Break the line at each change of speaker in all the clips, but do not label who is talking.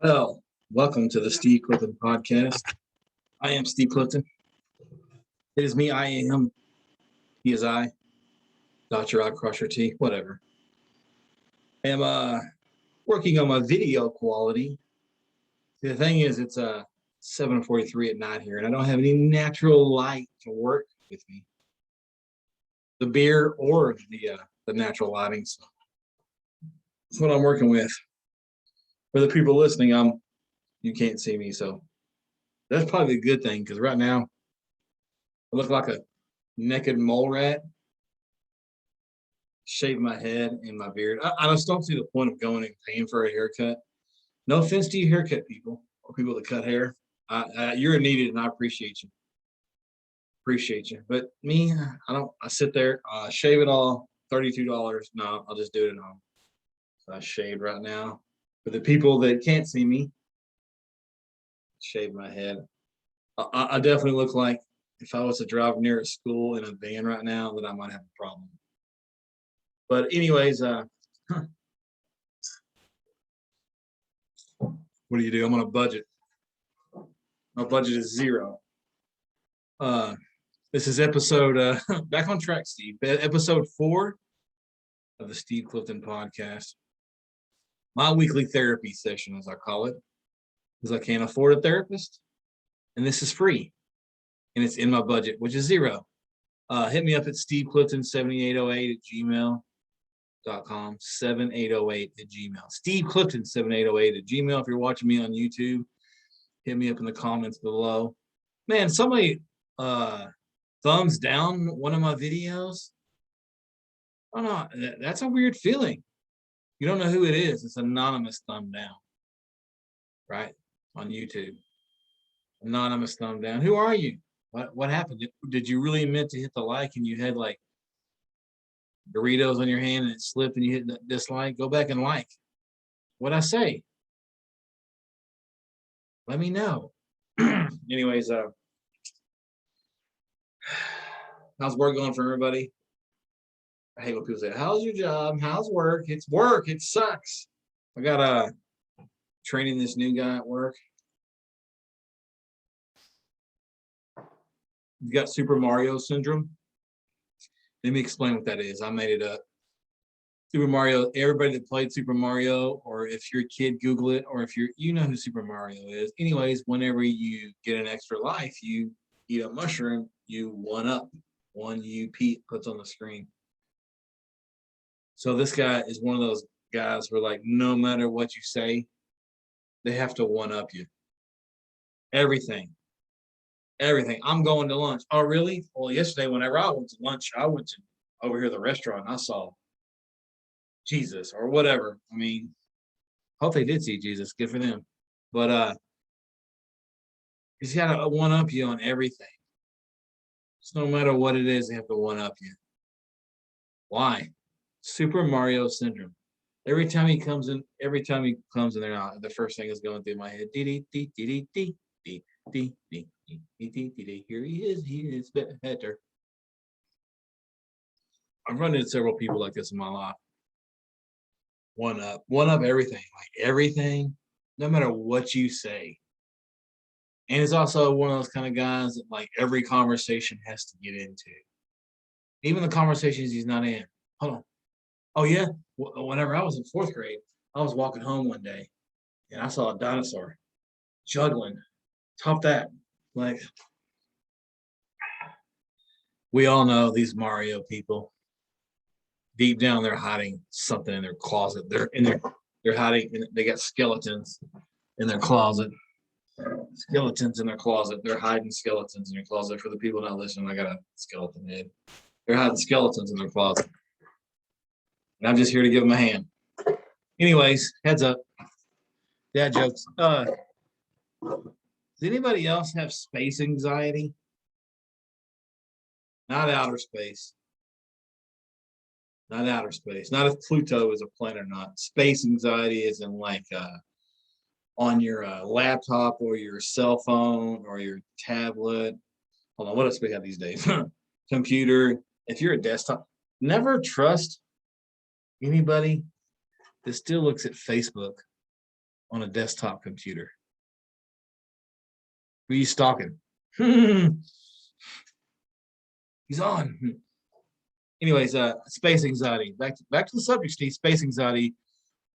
Well, welcome to the Steve Clifton podcast. I am Steve Clifton. It is me, I am. He is I. Dr. Rock Crusher T, whatever. I am working on my video quality. The thing is, it's 7:43 at night here, and I don't have any natural light to work with me. The beer or the natural lighting. So that's what I'm working with. For the people listening, you can't see me, so that's probably a good thing because right now I look like a naked mole rat. Shave my head and my beard. I just don't see the point of going and paying for a haircut. No offense to you haircut people or people that cut hair. You're needed and I appreciate you. Appreciate you. But me, I don't. I sit there, shave it all, $32. No, I'll just do it at home. So I shaved right now. For the people that can't see me, shave my head. I definitely look like if I was to drive near a school in a van right now, that I might have a problem. But anyways, what do you do? I'm on a budget. My budget is zero. This is episode back on track, Steve. Episode 4 of the Steve Clifton podcast. My weekly therapy session, as I call it, because I can't afford a therapist, and this is free, and it's in my budget, which is zero. Hit me up at steveclifton7808@gmail.com, 7808@gmail. Steve Clifton 7808@gmail. If you're watching me on YouTube, hit me up in the comments below. Man, somebody thumbs down one of my videos. Oh no, that's a weird feeling. You don't know who it is. It's anonymous thumb down, right? On YouTube. Anonymous thumb down. Who are you? What happened? Did you really meant to hit the like and you had like Doritos on your hand and it slipped and you hit the dislike? Go back and like. What'd I say? Let me know. Anyways, how's work going for everybody? I hate when people say, how's your job? How's work? It's work. It sucks. I got training this new guy at work. You got Super Mario syndrome. Let me explain what that is. I made it up. Super Mario, everybody that played Super Mario, or if you're a kid, Google it, or if you know who Super Mario is. Anyways, whenever you get an extra life, you eat a mushroom, you one up. 1UP puts on the screen. So this guy is one of those guys where like no matter what you say, they have to one up you. Everything. I'm going to lunch. Oh, really? Well, yesterday whenever I went to lunch, I went to over here the restaurant. I saw Jesus or whatever. I mean, hope they did see Jesus. Good for them. But he's got to one up you on everything. So no matter what it is, they have to one up you. Why? Super Mario syndrome. Every time he comes in there, the first thing is going through my head. Here he is better. I've run into several people like this in my life. One up everything, like everything, no matter what you say. And he's also one of those kind of guys that like every conversation has to get into. Even the conversations he's not in. Hold on. Oh yeah, whenever I was in 4th grade, I was walking home one day and I saw a dinosaur juggling. Top that. Like, we all know these Mario people. Deep down, they're hiding something in their closet. They're hiding. They got skeletons in their closet. Skeletons in their closet. They're hiding skeletons in your closet. For the people not listening, I got a skeleton head. They're hiding skeletons in their closet. And I'm just here to give them a hand. Anyways, heads up. Dad jokes. Does anybody else have space anxiety? Not outer space. Not outer space. Not if Pluto is a planet or not. Space anxiety is in like on your laptop or your cell phone or your tablet. Hold on, what else we have these days? Computer. If you're a desktop, never trust anybody that still looks at Facebook on a desktop computer. Who are you stalking? He's on. Anyways, space anxiety. Back to the subject, Steve. Space anxiety.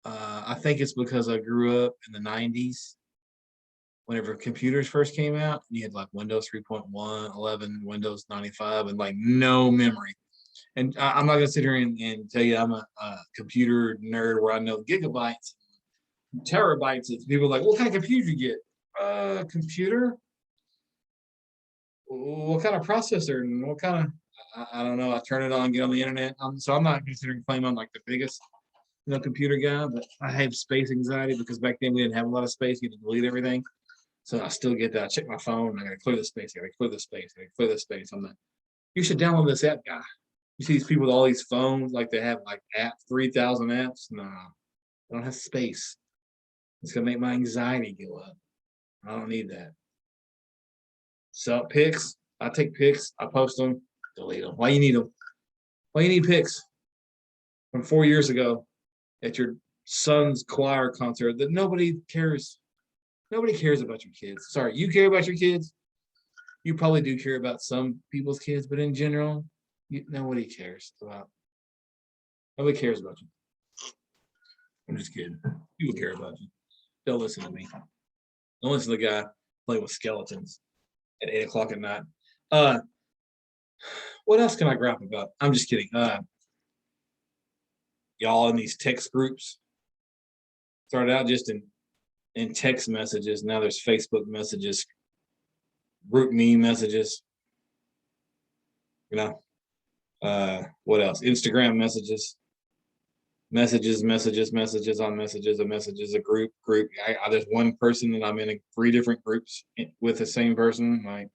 I think it's because I grew up in the 90s. Whenever computers first came out, you had like Windows 3.1, 11, Windows 95, and like no memory. And I'm not going to sit here and tell you I'm a computer nerd where I know gigabytes, terabytes. People are like, what kind of computer you get? Computer? What kind of processor? And what kind of, I don't know. I turn it on, get on the internet. So I'm not considering claiming I'm like the biggest computer guy, but I have space anxiety because back then we didn't have a lot of space. You had to delete everything. So I still get that. I check my phone. I got to clear the space. I got to clear the space. I got to clear the space. I'm like, you should download this app, guy. You see these people with all these phones, like they have like 3,000 apps. Nah, I don't have space. It's gonna make my anxiety go up. I don't need that. So pics, I take pics, I post them, delete them. Why you need them? Why you need pics from 4 years ago at your son's choir concert that nobody cares? Nobody cares about your kids. Sorry, you care about your kids. You probably do care about some people's kids, but in general, nobody cares about. Nobody cares about you. I'm just kidding. People care about you. Don't listen to me. Don't listen to the guy playing with skeletons at 8 o'clock at night. What else can I gripe about? I'm just kidding. Y'all in these text groups started out just in text messages. Now there's Facebook messages, group me messages. You know, what else? Instagram messages, messages on messages, a messages, a group. There's one person that I'm in 3 different groups with the same person. Like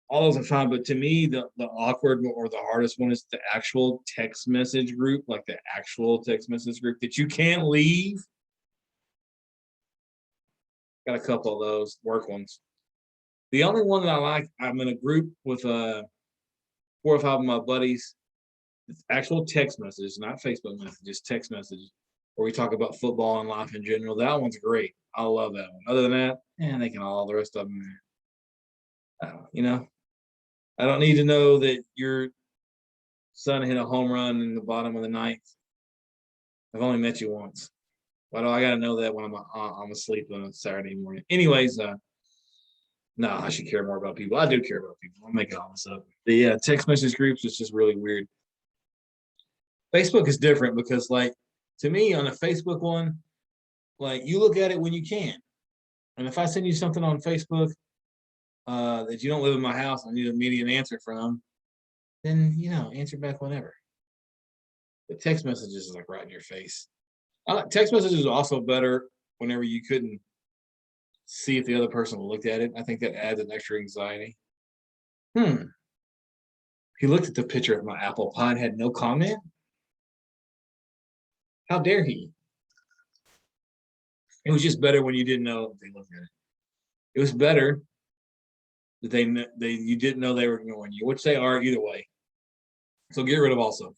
all those are fine, but to me, the awkward or the hardest one is the actual text message group, like the actual text message group that you can't leave. Got a couple of those work ones. The only one that I like, I'm in a group with 4 or 5 of my buddies. It's actual text messages, not Facebook messages, text messages, where we talk about football and life in general. That one's great. I love that one. Other than that, they can all the rest of them. I don't need to know that your son hit a home run in the bottom of the 9th. I've only met you once. Why do I got to know that when I'm asleep on a Saturday morning? Anyways, no, I should care more about people. I do care about people. I'm making all this up. The text message groups is just really weird. Facebook is different because, like, to me, on a Facebook one, like, you look at it when you can. And if I send you something on Facebook that you don't live in my house and I need an immediate answer from, then, answer back whenever. But text messages is like right in your face. Text messages is also better whenever you couldn't see if the other person looked at it. I think that adds an extra anxiety. He looked at the picture of my apple pie and had no comment. How dare he? It was just better when you didn't know they looked at it. It was better that you didn't know they were ignoring you, which they are either way. So get rid of all stuff.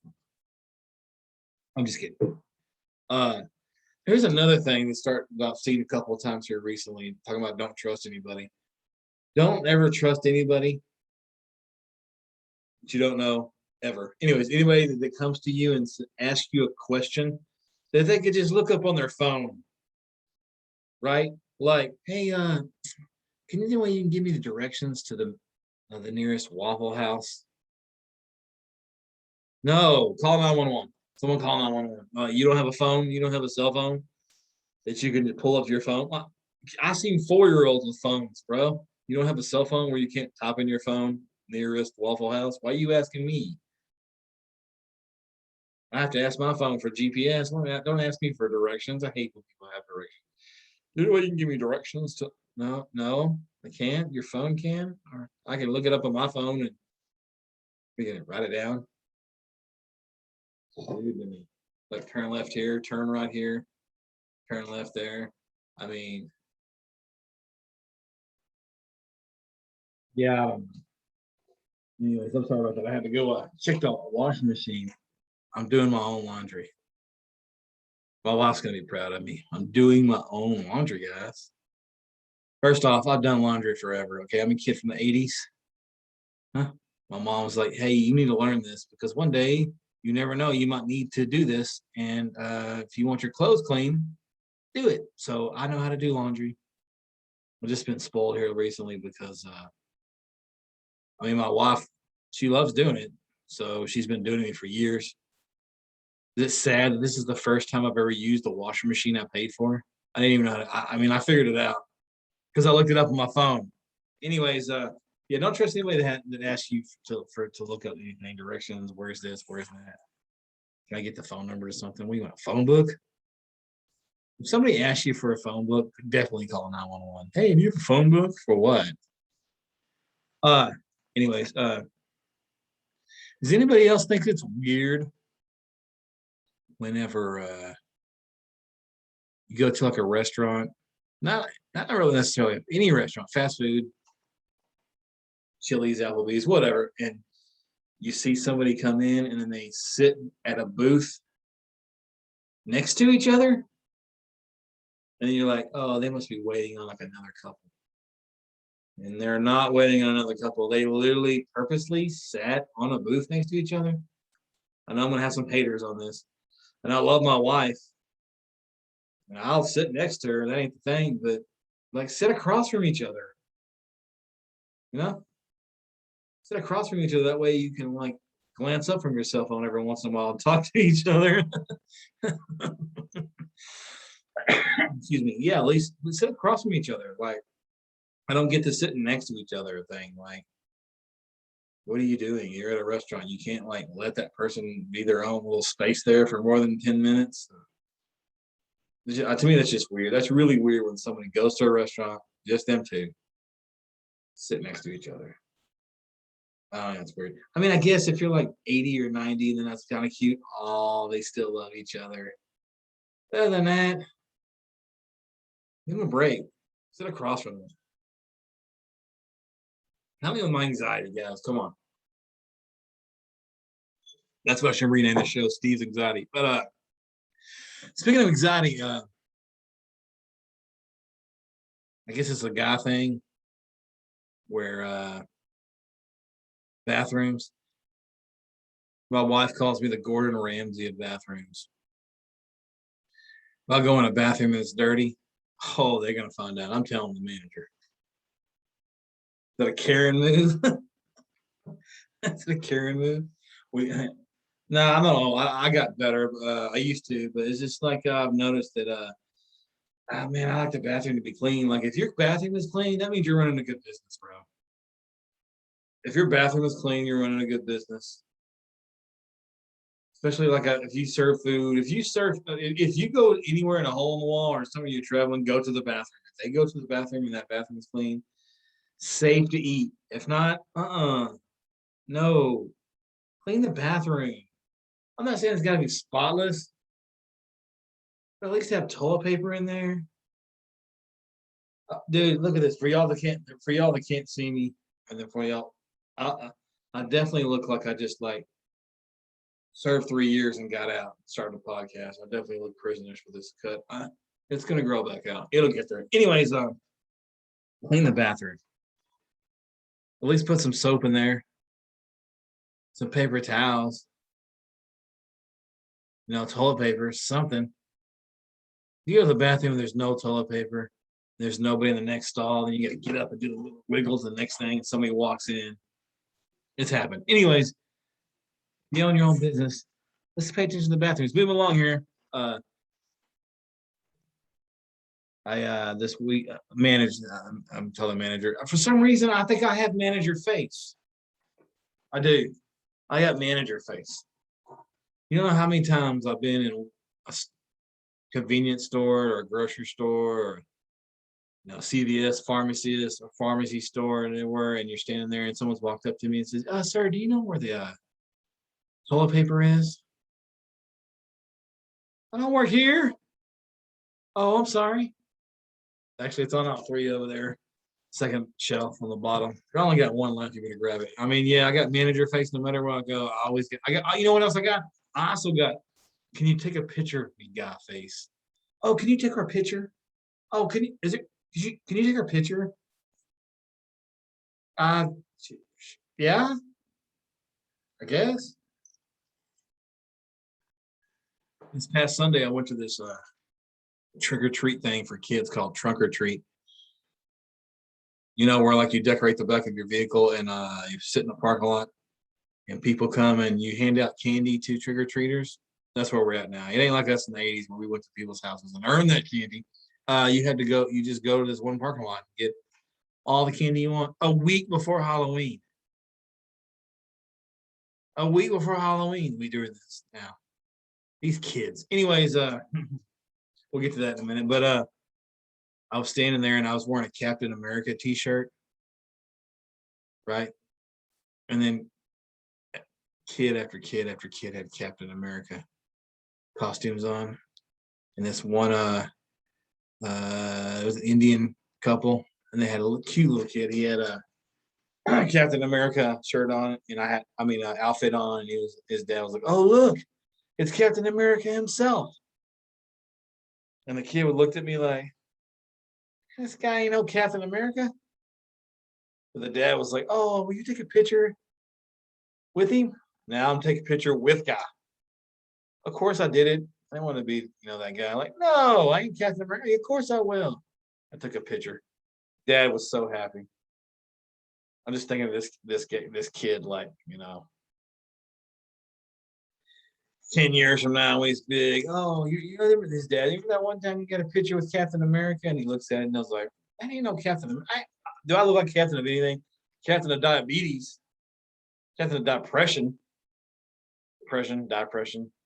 I'm just kidding. Here's another thing that I've seen a couple of times here recently, talking about don't trust anybody. Don't ever trust anybody that you don't know ever. Anyways, anybody that comes to you and asks you a question that they could just look up on their phone, right? Like, hey, can you give me the directions to the nearest Waffle House? No, call 911. Someone call 911. You don't have a phone? You don't have a cell phone that you can pull up your phone? I've seen 4-year-olds with phones, bro. You don't have a cell phone where you can't type in your phone, nearest Waffle House? Why are you asking me? I have to ask my phone for GPS. Don't ask me for directions. I hate when people have directions. You can give me directions to? No, I can't. Your phone can? Or I can look it up on my phone and we can write it down. Like turn left here, turn right here, turn left there. I mean, yeah. Anyways, I'm sorry about that. I had to go check out the washing machine. I'm doing my own laundry. My wife's gonna be proud of me. I'm doing my own laundry, guys. First off, I've done laundry forever. Okay, I'm a kid from the '80s. Huh? My mom was like, "Hey, you need to learn this because one day you never know, you might need to do this, and if you want your clothes clean, do it." So I know how to do laundry. I've just been spoiled here recently because my wife, she loves doing it, so she's been doing it for years. It's sad that this is the first time I've ever used a washer machine I paid for. I didn't even know how to, I figured it out because I looked it up on my phone. Anyways, yeah, don't trust anybody that asks you to look up anything, directions, where's this, where's that. Can I get the phone number or something? What do you want, a phone book? If somebody asks you for a phone book, definitely call 911. Hey, do you have a phone book? For what? Uh, anyways, does anybody else think it's weird whenever you go to like a restaurant? Not really necessarily any restaurant, fast food, Chili's, Applebee's, whatever, and you see somebody come in and then they sit at a booth next to each other, and you're like, oh, they must be waiting on like another couple. And they're not waiting on another couple. They literally purposely sat on a booth next to each other. I know I'm gonna have some haters on this. And I love my wife. And I'll sit next to her, that ain't the thing, but like sit across from each other. You know? Sit across from each other. That way you can like glance up from your cell phone every once in a while and talk to each other. Excuse me. Yeah, at least sit across from each other. Like I don't get to sitting next to each other thing. Like, what are you doing? You're at a restaurant. You can't like let that person be their own little space there for more than 10 minutes. To me, that's just weird. That's really weird when somebody goes to a restaurant, just them two, sit next to each other. Oh, that's weird. I mean, I guess if you're like 80 or 90, then that's kind of cute. Oh, they still love each other. Other than that, give them a break. Sit across from them. Help me with my anxiety, guys. Come on. That's what I should rename the show, Steve's Anxiety. But speaking of anxiety, I guess it's a guy thing where bathrooms. My wife calls me the Gordon Ramsay of bathrooms. If I go in a bathroom and it's dirty, oh, they're gonna find out. I'm telling the manager. Is that a Karen move? That's a Karen move. We no, I'm not all. I got better. I used to, but it's just like I've noticed that. Man, I like the bathroom to be clean. Like if your bathroom is clean, that means you're running a good business, bro. If your bathroom is clean, you're running a good business. Especially like if you serve food, if you go anywhere in a hole in the wall or somewhere you're traveling, go to the bathroom. If they go to the bathroom and that bathroom is clean, safe to eat. If not, no, clean the bathroom. I'm not saying it's got to be spotless, but at least have toilet paper in there. Dude, look at this. For y'all that can't see me, and then for y'all, I definitely look like I just like served 3 years and got out, started a podcast. I definitely look prisoners for this cut. It's gonna grow back out. It'll get there. Anyways, clean the bathroom. At least put some soap in there, some paper towels, toilet paper, something. You go to the bathroom and there's no toilet paper, there's nobody in the next stall, then you got to get up and do the little wiggles. The next thing, somebody walks in. It's happened. Anyways, you own your own business. Let's pay attention to the bathrooms. Moving along here. I this week managed. I'm telling the manager. For some reason, I think I have manager face. I do. I got manager face. You know how many times I've been in a convenience store or a grocery store or CVS, pharmacist, or pharmacy store, and anywhere, and you're standing there, and someone's walked up to me and says, "Sir, do you know where the toilet paper is?" I don't work here. Oh, I'm sorry. Actually, it's on all three over there. Second shelf on the bottom. I only got one left. You're gonna grab it. I mean, yeah, I got manager face no matter where I go. I always get. I got. You know what else I got? I also got Can you take a picture of me, guy face? Oh, can you take our picture? Oh, can you? Is it? Can you take our picture? Uh, yeah, I guess. This past Sunday, I went to this trick or treat thing for kids called Trunk or Treat. You know, where like you decorate the back of your vehicle and you sit in the parking lot and people come and you hand out candy to trick or treaters. That's where we're at now. It ain't like us in the 80s where we went to people's houses and earned that candy. You had to go, you just go to this one parking lot and get all the candy you want a week before Halloween. A week before Halloween, we do this now. These kids. Anyways, we'll get to that in a minute. But I was standing there and I was wearing a Captain America t-shirt, right? And then kid after kid after kid had Captain America costumes on. And this one it was an Indian couple and they had a cute little kid. He had a Captain America shirt on and outfit on, and his dad was like, "Oh, look, it's Captain America himself." And the kid would looked at me like, "This guy ain't no Captain America." But the dad was like, "Oh, will you take a picture with him?" Now I'm taking a picture with guy. Of course I did it. I didn't want to be, that guy. Like, no, I ain't Captain America. Of course I will. I took a picture. Dad was so happy. I'm just thinking of this kid, like, 10 years from now when he's big. Oh, you remember this, Dad? Remember that one time you got a picture with Captain America? And he looks at it and I was like, that ain't no Captain America. Do I look like Captain of anything? Captain of diabetes, Captain of depression,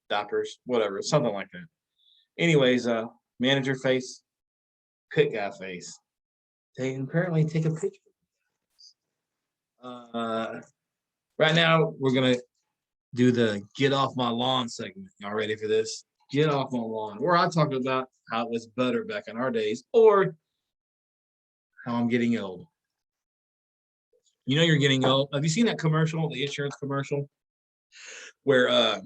diapers, whatever, something like that. Anyways, manager face, pit guy face. They apparently take a picture. Right now, we're gonna do the get off my lawn segment. Y'all ready for this? Get off my lawn, where I talk about how it was better back in our days, or how I'm getting old. You're getting old. Have you seen that commercial, the insurance commercial, where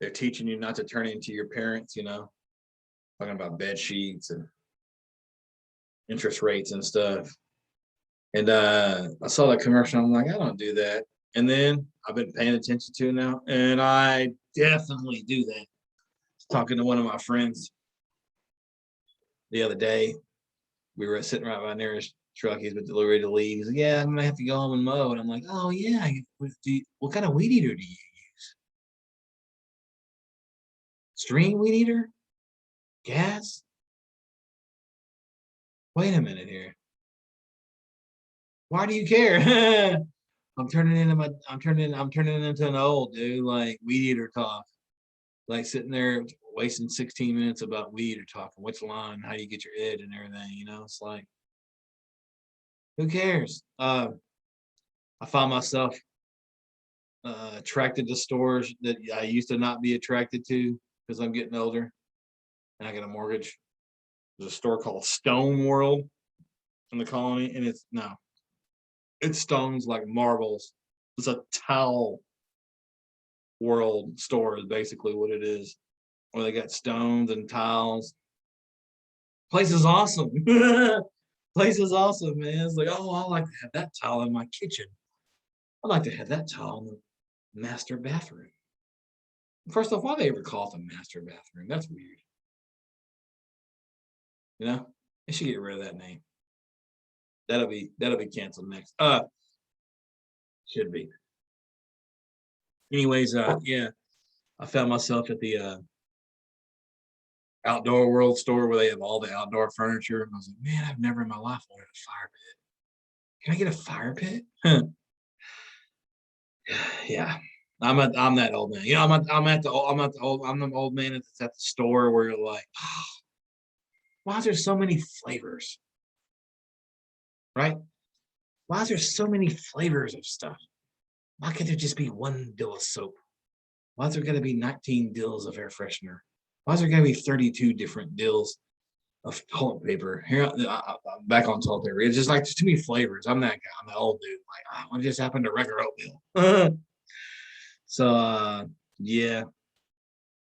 they're teaching you not to turn into your parents, talking about bed sheets and interest rates and stuff. And I saw that commercial. I'm like, I don't do that. And then I've been paying attention to it now, and I definitely do that. I was talking to one of my friends the other day. We were sitting right by near his truck. He's been ready to leave. He's like, yeah, I'm gonna have to go home and mow. And I'm like, oh yeah. What kind of weed eater do you use? String weed eater? Gas? Wait a minute here. Why do you care? I'm turning into an old dude, like weed eater talk. Like sitting there wasting 16 minutes about weed or talking which line, how you get your edge and everything, it's like, who cares? I find myself attracted to stores that I used to not be attracted to because I'm getting older and I got a mortgage. There's a store called Stone World in the Colony, and it's stones like marbles. It's a towel world store is basically what it is, where they got stones and tiles. Place is awesome. Place is awesome, man. It's like, oh, I like to have that tile in my kitchen. I'd like to have that tile in the master bathroom. First off, why they ever call it the master bathroom? That's weird. They should get rid of that name. That'll be canceled next. Should be. Anyways, yeah, I found myself at the Outdoor World store where they have all the outdoor furniture. And I was like, man, I've never in my life wanted a fire pit. Can I get a fire pit? Yeah, I'm that old man. I'm the old man that's at the store where you're like, oh, why is there so many flavors? Right? Why is there so many flavors of stuff? Why can't there just be one dill of soap? Why is there going to be 19 dills of air freshener? Why is there going to be 32 different dills of toilet paper? Here, I'm back on toilet paper. It's just like there's too many flavors. I'm that guy. I'm the old dude. Like, what just happened to regular oatmeal? So, yeah,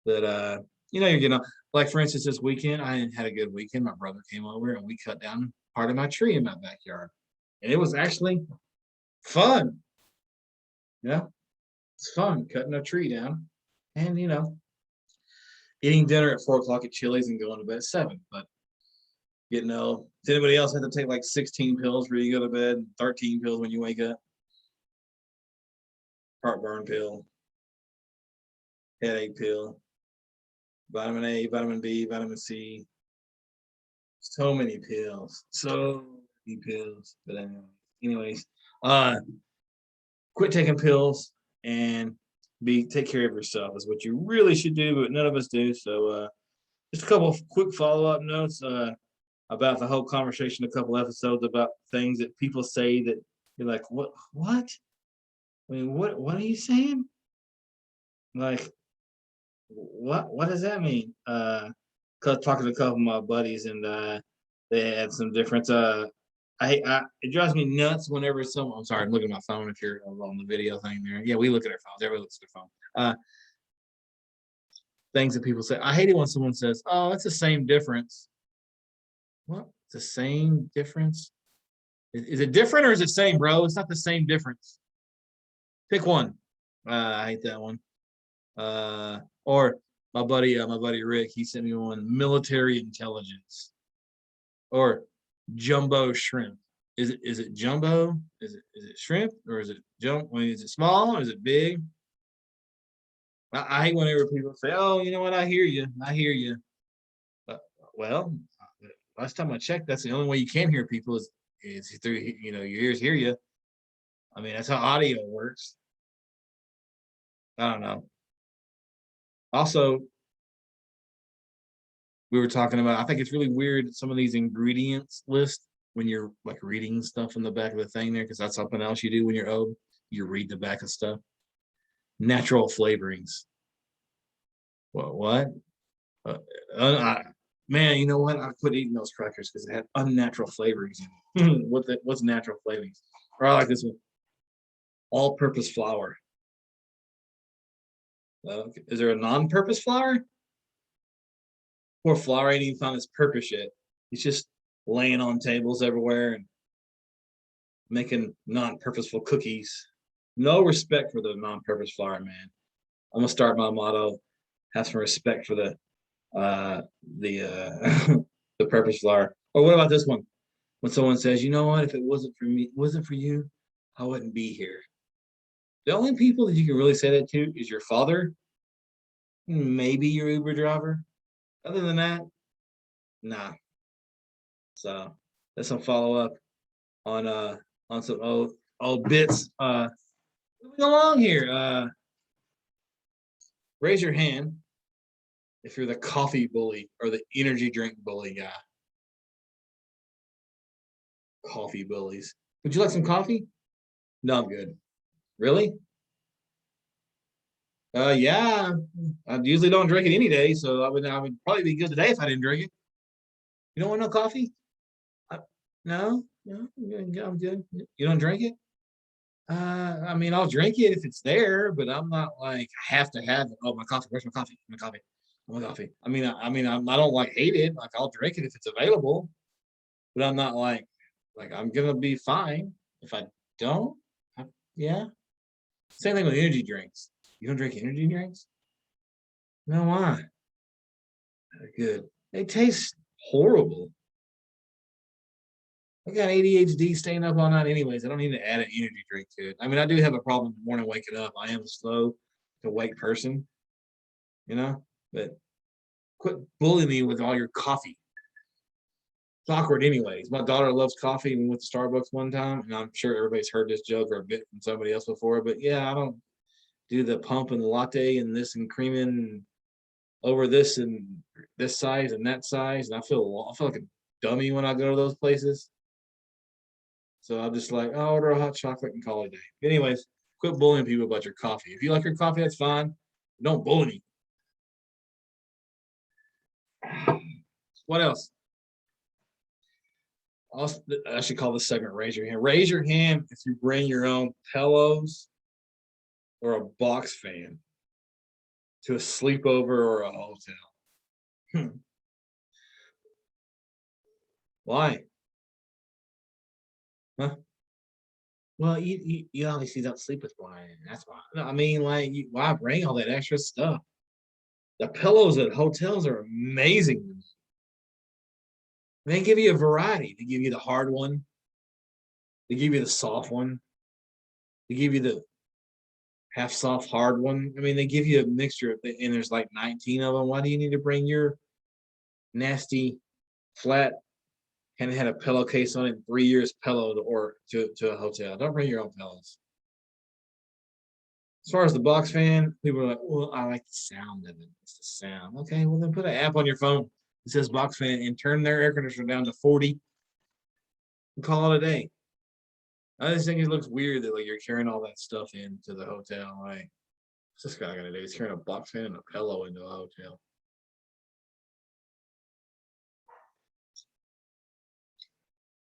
that you're getting like for instance this weekend I had a good weekend. My brother came over and we cut down part of my tree in my backyard, and it was actually fun. It's fun cutting a tree down, and eating dinner at 4 o'clock at Chili's and going to bed at 7. But does anybody else have to take like 16 pills where you go to bed, 13 pills when you wake up? Heartburn pill, headache pill, vitamin A, vitamin B, vitamin C. So many pills. So many pills. But anyways, quit taking pills and take care of yourself is what you really should do, but none of us do. So just a couple of quick follow-up notes about the whole conversation, a couple episodes about things that people say that you're like, what? I mean, what are you saying? Like, what does that mean? Cause talking to a couple of my buddies and they had some difference. It drives me nuts whenever someone. I'm sorry, I'm looking at my phone. If you're on the video thing there, yeah, we look at our phones. Everybody looks at their phone. Things that people say. I hate it when someone says, "Oh, it's the same difference." What? It's the same difference? Is it different or is it same, bro? It's not the same difference. Pick one. I hate that one. Or my buddy Rick, he sent me one, military intelligence. Or jumbo shrimp. Is it jumbo? Is it shrimp or is it is it small or is it big? I hate whenever people say, "Oh, you know what? I hear you. I hear you." Well, last time I checked, that's the only way you can hear people is through your ears hear you. I mean, that's how audio works. I don't know. Also, we were talking about. I think it's really weird some of these ingredients list when you're like reading stuff in the back of the thing there, because that's something else you do when you're old. You read the back of stuff. Natural flavorings. What? Man, you know what? I quit eating those crackers because they had unnatural flavorings. What's natural flavorings? Or I like this one. All-purpose flour. Is there a non-purpose flour? Poor flour ain't even found its purpose yet. It's just laying on tables everywhere and making non-purposeful cookies. No respect for the non-purpose flour, man. I'm gonna start my motto: have some respect for the the purpose flour. Or what about this one? When someone says, "You know what? If it wasn't for me, wasn't for you, I wouldn't be here." The only people that you can really say that to is your father, maybe your Uber driver. Other than that, nah. So that's some follow up on some old bits. Moving along here. Raise your hand if you're the coffee bully or the energy drink bully guy. Coffee bullies. Would you like some coffee? No, I'm good. Really? Yeah. I usually don't drink it any day, so I would probably be good today if I didn't drink it. You don't want no coffee? No, I'm good. You don't drink it? I mean, I'll drink it if it's there, but I'm not like I have to have it. Oh, my coffee. Where's my coffee? My coffee. My coffee. I don't like hate it. Like I'll drink it if it's available, but I'm not like I'm gonna be fine if I don't. Yeah. Same thing with energy drinks. You don't drink energy drinks? No, why? They're good. They taste horrible. I got ADHD staying up all night anyways. I don't need to add an energy drink to it. I mean, I do have a problem in the morning waking up. I am a slow to wake person, but quit bullying me with all your coffee. It's awkward anyways. My daughter loves coffee and we went to Starbucks one time, and I'm sure everybody's heard this joke or a bit from somebody else before, but yeah, I don't do the pump and the latte and this and creaming over this and this size and that size. And I feel like a dummy when I go to those places. So I'm just like, I'll order a hot chocolate and call it a day. Anyways, quit bullying people about your coffee. If you like your coffee, that's fine. Don't bully me. What else? I should call this segment Raise Your Hand. Raise your hand if you bring your own pillows or a box fan to a sleepover or a hotel. Why? Huh? Well, you obviously don't sleep with Brian. That's why. No, I mean, like, why bring all that extra stuff? The pillows at hotels are amazing. They give you a variety. They give you the hard one. They give you the soft one. They give you the half soft, hard one. I mean, they give you a mixture of and there's like 19 of them. Why do you need to bring your nasty, flat, and had a pillowcase on it, 3 years pillow to a hotel? Don't bring your own pillows. As far as the box fan, people are like, well, I like the sound of it. It's the sound. Okay, well, then put an app on your phone that says box fan and turn their air conditioner down to 40 and call it a day. I just think it looks weird that like you're carrying all that stuff into the hotel. Like, what's this guy gonna do? He's carrying a box fan and a pillow into a hotel.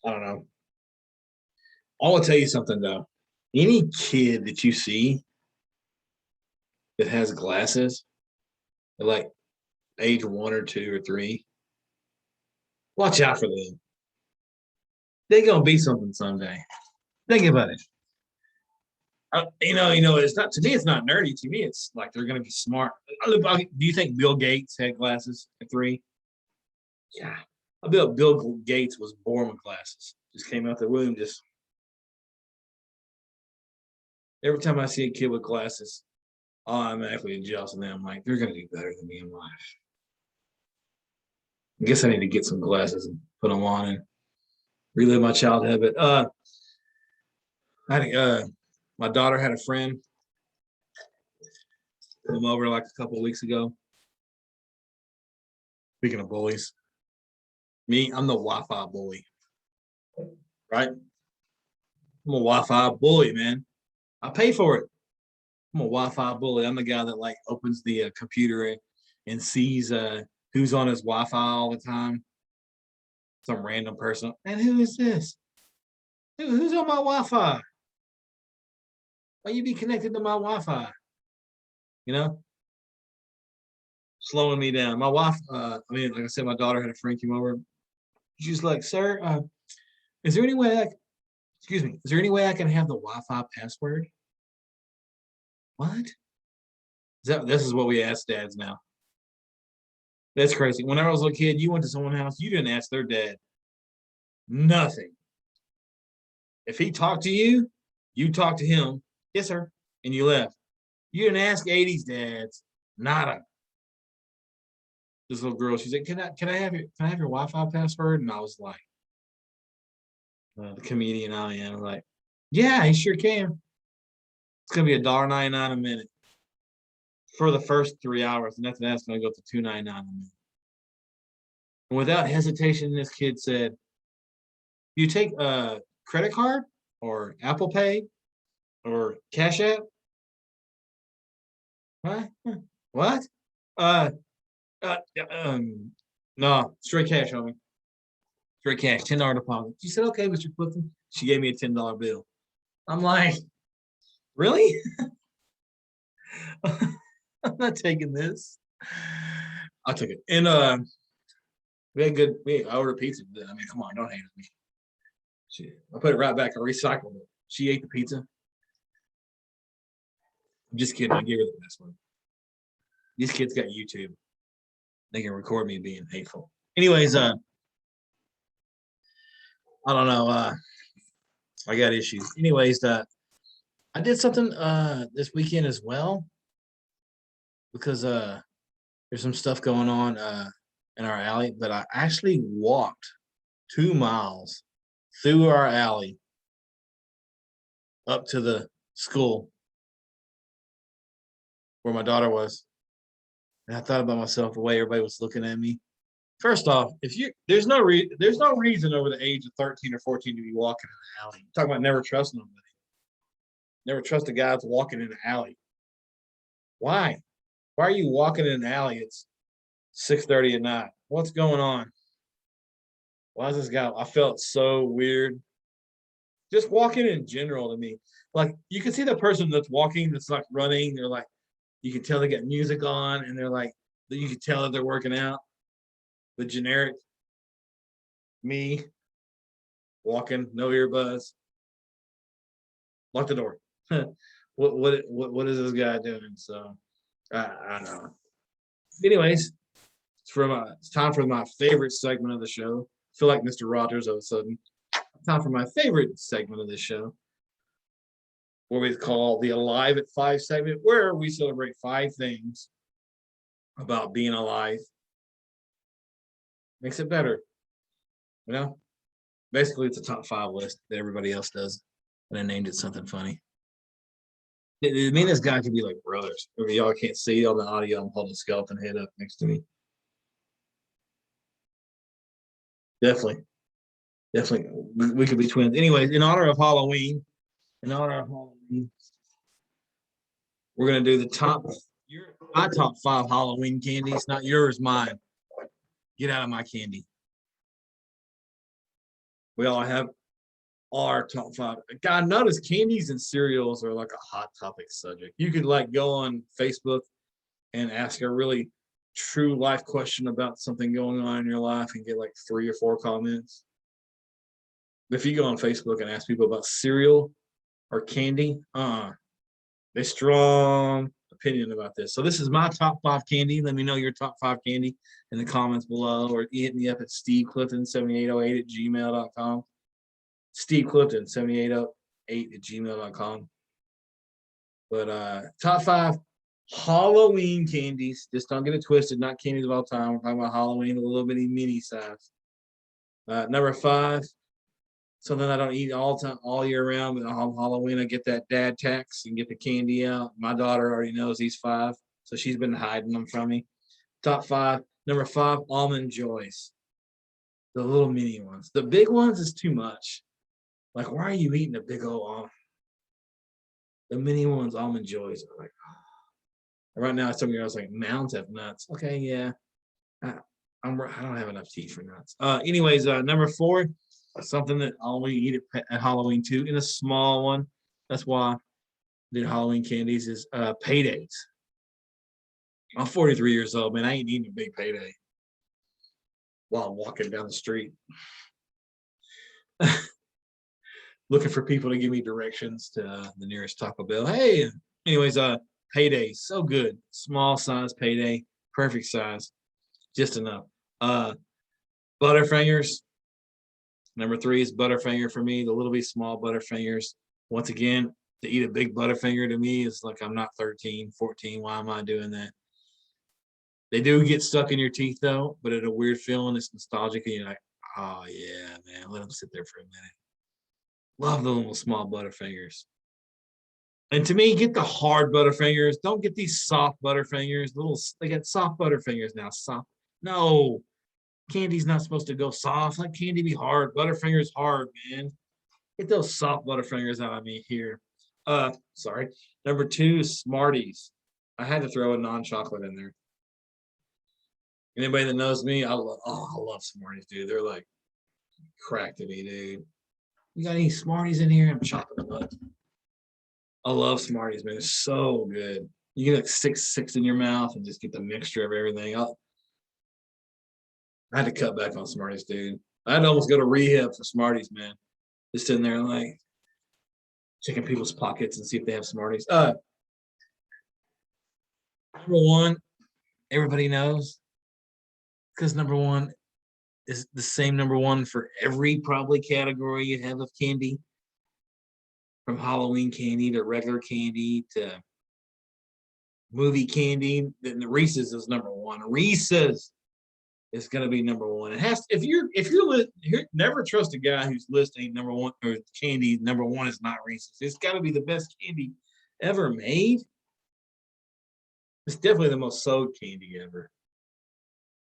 I don't know. I will tell you something though. Any kid that you see that has glasses at like age 1 or 2 or 3, watch out for them. They're gonna be something someday. Think about it. It's not, to me, it's not nerdy. To me, it's like they're gonna be smart. Do you think Bill Gates had glasses at 3? Yeah. I bet Bill Gates was born with glasses. Just came out the womb. Just every time I see a kid with glasses, I automatically adjust, and then I'm like, they're gonna do better than me in life. I guess I need to get some glasses and put them on and relive my childhood. But my daughter had a friend come over like a couple of weeks ago. Speaking of bullies, I'm the Wi-Fi bully, right? I'm a Wi-Fi bully, man. I pay for it. I'm a Wi-Fi bully. I'm the guy that like opens the computer and sees who's on his Wi-Fi all the time. Some random person. And who is this? Who's on my Wi-Fi? Why you be connected to my Wi-Fi? You know, slowing me down. My wife, like I said, my daughter had a friend come over. She's like, "Sir, is there any way excuse me, is there any way I can have the Wi-Fi password?" What? This is what we ask dads now. That's crazy. Whenever I was a little kid, you went to someone's house, you didn't ask their dad nothing. If he talked to you, you talked to him. Yes, sir. And you left. You didn't ask 80s dads. Nada. This little girl, she's like, can I have your Wi-Fi password? And I was like, the comedian I am, like, yeah, he sure can. It's gonna be $1.99 a minute for the first 3 hours, and after that's gonna go to $2.99 a minute. And without hesitation, this kid said, "You take a credit card or Apple Pay or Cash App?" What? What? Uh, uh, no, straight cash, homie. Straight cash, $10 deposit. She said, "Okay, Mr. Clifton." She gave me a $10 bill. I'm like, really? I'm not taking this. I took it. And I ordered pizza. I mean, come on, don't hate me. I put it right back. I recycled it. She ate the pizza. I'm just kidding. I gave her the best one. These kids got YouTube. They can record me being hateful. Anyways, I don't know. I got issues. Anyways, I did something this weekend as well because there's some stuff going on in our alley. But I actually walked 2 miles through our alley up to the school where my daughter was. And I thought about myself, the way everybody was looking at me. First off, there's no reason over the age of 13 or 14 to be walking in the alley. Talking about never trust nobody. Never trust a guy that's walking in the alley. Why? Why are you walking in an alley? It's 6:30 at night. What's going on? Why is this guy? I felt so weird. Just walking in general to me. Like you can see the person that's walking, that's like running, they're like, You can tell they got music on, and they're like, you can tell that they're working out. The generic me walking, no earbuds, lock the door. What is this guy doing? So I don't know. Anyways, it's time for my favorite segment of the show. I feel like Mr. Rogers all of a sudden. Time for my favorite segment of the show, what we call the Alive at 5 segment, where we celebrate 5 things about being alive. Makes it better. You know? Basically, it's a top 5 list that everybody else does. And I named it something funny. Me and this guy could be like brothers. If y'all can't see on the audio, I'm holding a skeleton head up next to me. Definitely. We could be twins. Anyways, in honor of Halloween, we're gonna do my top 5 Halloween candies, not yours, mine. Get out of my candy. We all have our top 5. God, notice candies and cereals are like a hot topic subject. You could like go on Facebook and ask a really true life question about something going on in your life and get like 3 or 4 comments. But if you go on Facebook and ask people about cereal or candy, they strong opinion about this. So this is my top 5 candy. Let me know your top 5 candy in the comments below, or hit me up at steveclifton7808@gmail.com. steveclifton7808@gmail.com. But top 5 Halloween candies. Just don't get it twisted. Not candies of all time. We're talking about Halloween, a little bitty mini size. Number 5, something I don't eat all year round, but on Halloween I get that dad tax and get the candy out. My daughter already knows these 5, so she's been hiding them from me. Top 5. Number 5, Almond Joys. The little mini ones. The big ones is too much. Like, why are you eating a big old almond? The mini ones, Almond Joys, are like, oh. Right now, some girls like, mounds have nuts. Okay, yeah. I don't have enough teeth for nuts. Anyways, number 4, something that I only eat at Halloween too, in a small one. That's why I did Halloween candies is paydays. I'm 43 years old, man. I ain't eating a big payday while I'm walking down the street. Looking for people to give me directions to the nearest Taco Bell. Hey, anyways, payday, so good. Small size payday, perfect size, just enough. Butterfingers. Number 3 is Butterfinger for me, the little bit small Butterfingers. Once again, to eat a big Butterfinger to me is like I'm not 13, 14. Why am I doing that? They do get stuck in your teeth though, but it's a weird feeling. It's nostalgic, and you're like, oh yeah, man, let them sit there for a minute. Love the little small Butterfingers. And to me, get the hard Butterfingers. Don't get these soft Butterfingers. They got soft Butterfingers now. Soft. No, candy's not supposed to go soft. Let candy be hard. Butterfingers hard, man. Get those soft Butterfingers out of me here. Sorry. Number 2 is Smarties. I had to throw a non-chocolate in there. Anybody that knows me, I love Smarties, dude. They're like crack to me, dude. You got any Smarties in here? I'm chocolate nut. I love Smarties, man. It's so good. You get like six in your mouth and just get the mixture of everything. I had to cut back on Smarties, dude. I had to almost go to rehab for Smarties, man. Just sitting there like checking people's pockets and see if they have Smarties. Number 1, everybody knows, because number 1 is the same number 1 for every probably category you have of candy, from Halloween candy to regular candy to movie candy. The Reese's is number 1. Reese's is going to be number 1. It has. If you're never trust a guy whose list ain't number 1 or candy number 1 is not Reese's. It's got to be the best candy ever made. It's definitely the most sold candy ever.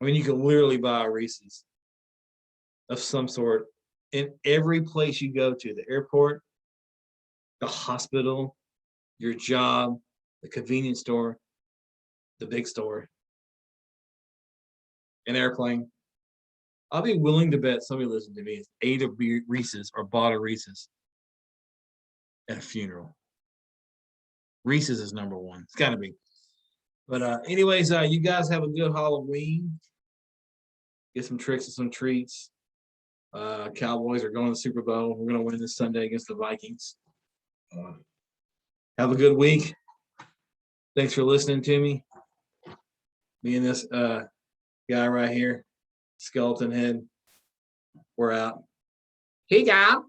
I mean, you can literally buy a Reese's of some sort in every place you go to, the airport, the hospital, your job, the convenience store, the big store, an airplane. I'll be willing to bet somebody listening to me has ate a Reese's or bought a Reese's at a funeral. Reese's is number 1. It's got to be. But anyways, you guys have a good Halloween. Get some tricks and some treats. Cowboys are going to the Super Bowl. We're going to win this Sunday against the Vikings. Have a good week. Thanks for listening to me. Me and this guy right here, Skeleton Head. We're out.
Hey, y'all.